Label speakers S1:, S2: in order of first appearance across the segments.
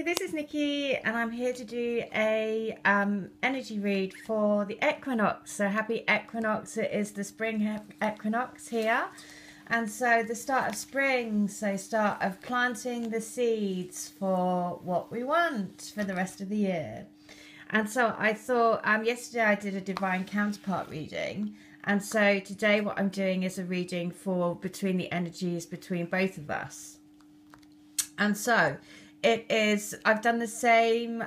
S1: Hi, this is Nikki and I'm here to do a energy read for the equinox. So happy equinox, it is the spring equinox here. And so the start of spring, so start of planting the seeds for what we want for the rest of the year. And so I thought, yesterday I did a divine counterpart reading. And so today what I'm doing is a reading for between the energies between both of us. And so it is, I've done the same,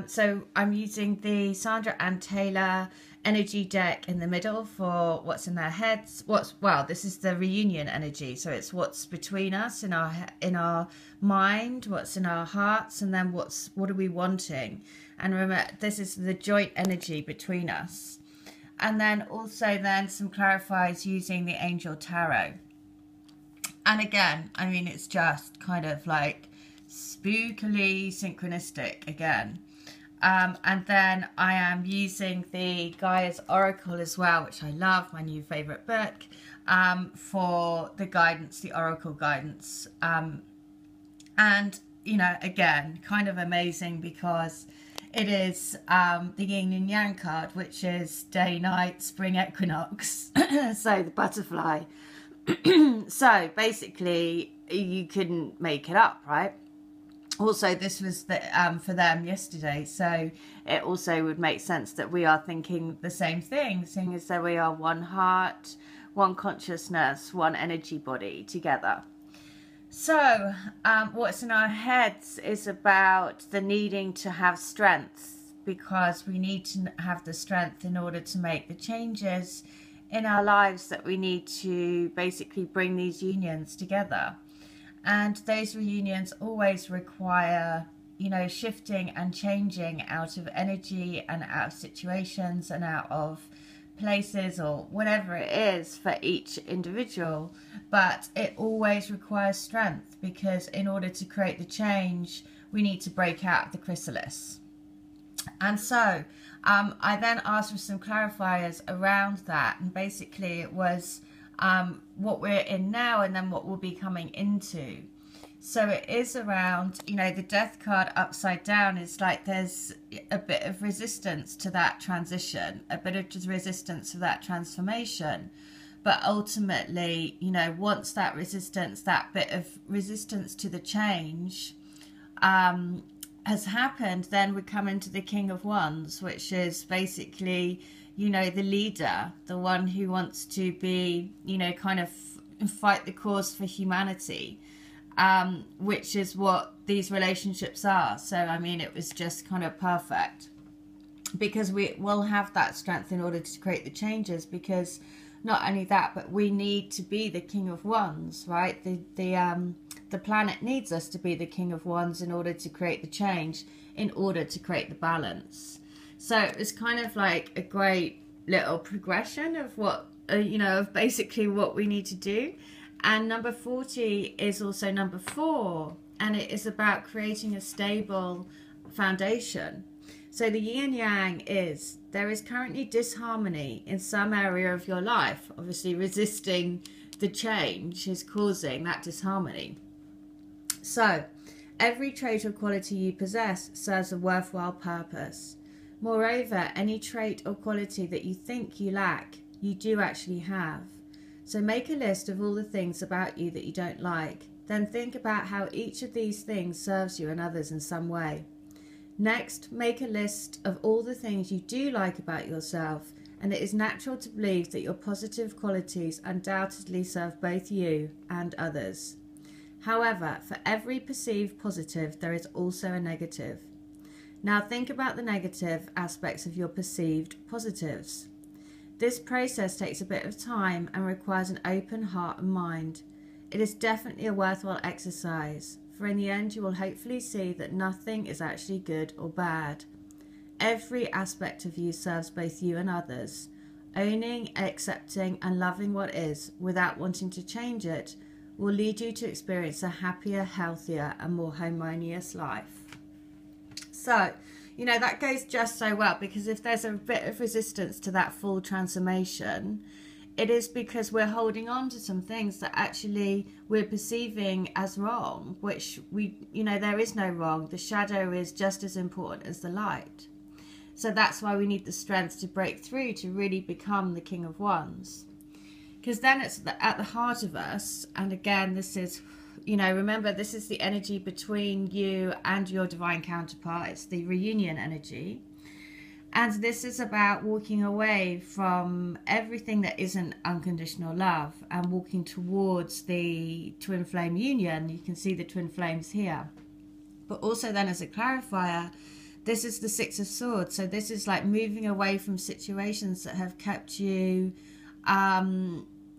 S1: so I'm using the Sandra and Taylor energy deck in the middle for what's in their heads. Well, this is the reunion energy, so it's what's between us in our mind, what's in our hearts, and then what are we wanting. And remember, this is the joint energy between us. And then also then some clarifiers using the Angel Tarot. And again, I mean, it's just kind of like spookily synchronistic again. And then I am using the Gaia's Oracle as well, which I love, my new favourite book, for the guidance, the Oracle guidance. And, you know, again, kind of amazing because it is the Yin and Yang card, which is day, night, spring equinox. So the butterfly. So basically, you couldn't make it up, right? Also, this was for them yesterday, so it also would make sense that we are thinking the same thing, seeing as though we are one heart, one consciousness, one energy body together. So, what's in our heads is about the needing to have strength, because we need to have the strength in order to make the changes in our lives that we need to basically bring these unions together. And those reunions always require, you know, shifting and changing out of energy and out of situations and out of places or whatever it is for each individual. But it always requires strength, because in order to create the change, we need to break out of the chrysalis. And so I then asked for some clarifiers around that. And basically it was what we're in now and then what we'll be coming into. So it is around, you know, the death card upside down is like there's a bit of resistance to that transition, a bit of resistance to that transformation. But ultimately, you know, once that resistance, that bit of resistance to the change has happened, then we come into the King of Wands, which is basically, you know, the leader, the one who wants to be, you know, kind of fight the cause for humanity, which is what these relationships are. So, I mean, it was just kind of perfect, because we will have that strength in order to create the changes, because not only that, but we need to be the King of Wands, right? The planet needs us to be the King of Wands in order to create the change, in order to create the balance. So it was kind of like a great little progression of what, you know, of basically what we need to do. And number 40 is also number 4, and it is about creating a stable foundation. So the yin and yang is, there is currently disharmony in some area of your life. Obviously resisting the change is causing that disharmony. So every trait or quality you possess serves a worthwhile purpose. Moreover, any trait or quality that you think you lack, you do actually have. So make a list of all the things about you that you don't like. Then think about how each of these things serves you and others in some way. Next, make a list of all the things you do like about yourself, and it is natural to believe that your positive qualities undoubtedly serve both you and others. However, for every perceived positive, there is also a negative. Now think about the negative aspects of your perceived positives. This process takes a bit of time and requires an open heart and mind. It is definitely a worthwhile exercise, for in the end you will hopefully see that nothing is actually good or bad. Every aspect of you serves both you and others. Owning, accepting and loving what is, without wanting to change it, will lead you to experience a happier, healthier and more harmonious life. So, you know, that goes just so well, because if there's a bit of resistance to that full transformation, it is because we're holding on to some things that actually we're perceiving as wrong, which there is no wrong. The shadow is just as important as the light. So that's why we need the strength to break through, to really become the King of Wands. Because then it's at the heart of us. And again, this is, remember, this is the energy between you and your divine counterpart. It's the reunion energy. And this is about walking away from everything that isn't unconditional love and walking towards the twin flame union. You can see the twin flames here. But also then, as a clarifier, this is the Six of Swords. So this is like moving away from situations that have kept you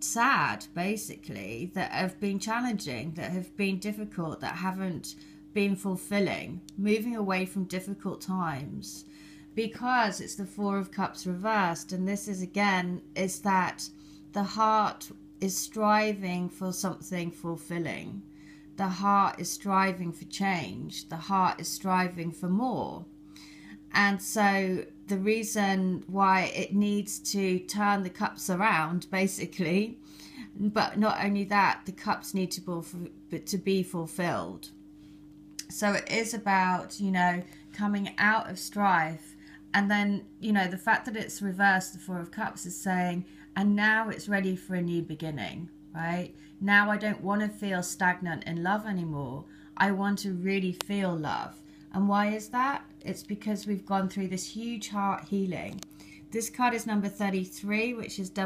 S1: sad, basically, that have been challenging, that have been difficult, that haven't been fulfilling. Moving away from difficult times. Because it's the Four of Cups reversed, and this is, again, is that the heart is striving for something fulfilling. The heart is striving for change. The heart is striving for more. And so the reason why it needs to turn the cups around, basically, but not only that, the cups need to be fulfilled. So it is about, coming out of strife. And then, the fact that it's reversed, the Four of Cups, is saying, and now it's ready for a new beginning, right? Now I don't want to feel stagnant in love anymore. I want to really feel love. And why is that? It's because we've gone through this huge heart healing. This card is number 33, which is